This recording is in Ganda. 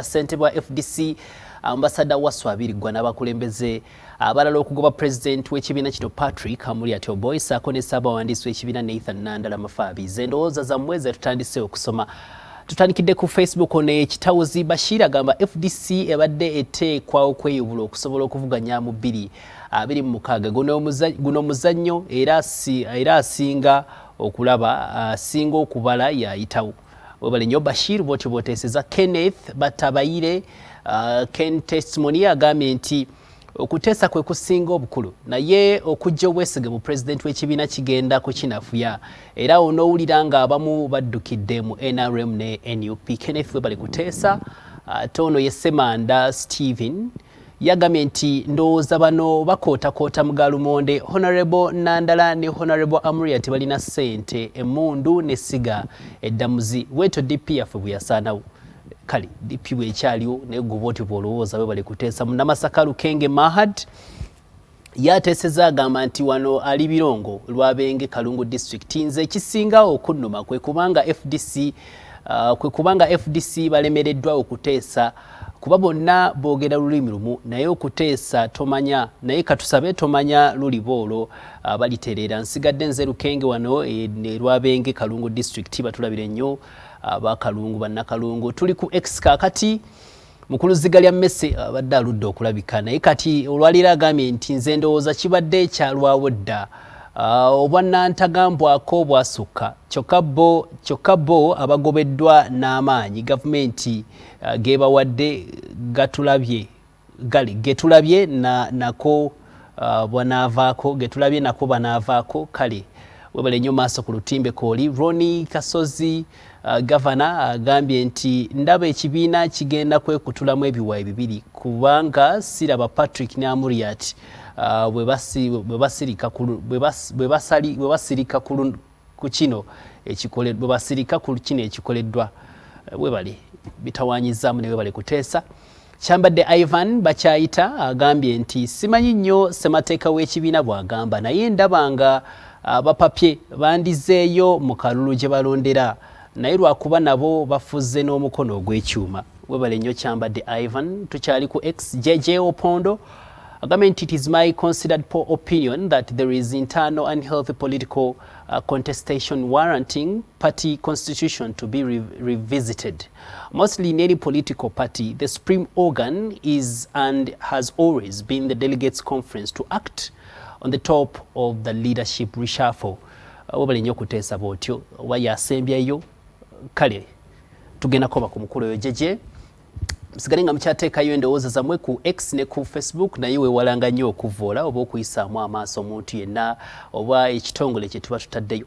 Ssentebe wa FDC ambassador waswabirirwa n'abakulembeze abalala okugoba president w'ekibiina kino Patrick Amuriat ssaako ne ssaabawandiisi w'ekibiina Nandala Mafabi. Endowooza zammwe ze tutandise okusoma. Tutandikidde ku Facebook n'ekitawuzi Bashir agamba FDC ebadde eteekwa okweyubula okusobola okuvuganya mu 2026. Guno muzannyo era asinga okulaba asinga okubala yayitawo. Webale nnyo Bashir bw'oteeseza. Kenneth Batabayire Ken testimony agambye nti okuteesa kwe kusinga obukulu naye okujja obwesige mu president w'ekibiina kigenda kukinafuya era onoowulira nga abamu baddukidde mu NRM ne NUP. Kenneth webale kuteesa. Ate ono ye Ssemanda Stephen yagambye nti ndowooza bano bakootakoota mu Galumonde. Honorable Nandala ne Honorable Amuriat balina ssente emmundu n'essiga eddamuzi weeto DP yaffe bwe yasaanawo. Kale DP bwekyaliwo naye gwe bw'otyo bw'olowooza bwe bali kuteesa. Munnamasaka Lukenge Mahad yateeseza agamba nti wano ali Birongo Lwabenge Kalungu District. Nze ekisinga okunnuma kwe kubanga FDC balemereddwa okuteesa kuba bonna boogera lulimi lumu naye okuteesa tomanya naye katusabe tomanya luli boolo balitereera. Nsigadde nze Lukenge wano ne Lwabenge Kalungu District batulabire nnyo Bakalungu bannakalungu. Tuli ku X kaakati mukulu zigalya mmese abadde aludde okulabika naye kati olwalira agambye nti nze ndowooza kibadde ekyalwawo dda obwannantagambwako bwasukka kyokka bo abagobeddwa n'amaanyi gavumenti gebawadde getulabye nako banaavaako kale webale nnyo maaso ku lutimbe kooli. Ronnie Kasozi Governor agambye nti ndaba ekibiina kigenda kwekutulamu ebiwayi bibiri kubanga siraba Patrick ne Amuriat bwe basirika ku kino ekikoleddwa. Webale bitawaanyizaamu ne webale kuteesa. Kyambadde Ivan Bakyayita agambye nti simanyi nnyo ssemateeka w'ekibiina bw'agamba naye ndaba nga bapapye bandizeeyo mu kalulu gye balondera naye lwakuba nabo bafuzze n'omukono ogw'ekyuma. Webale nnyo Kyambadde Ivan. Tukyali ku X. JJ Opondo agambye nti it is my considered poor opinion that there is internal unhealthy political contestation warranting party constitution to be revisited. Mostly in any political party, the supreme organ is and has always been the delegates conference to act on the top of the leadership reshuffle. Webale nnyo kuteesa bw'otyo oba yasembyeyo kale tugenda koba ku mukulu oyo jeje musigale nga mukyateekayo endowooza zammwe ku X ne ku Facebook naye weewalanga nnyo okuvoola oba okuyisaamu amaaso omuntu yenna oba ekitongole kye tuba tutaddeyo.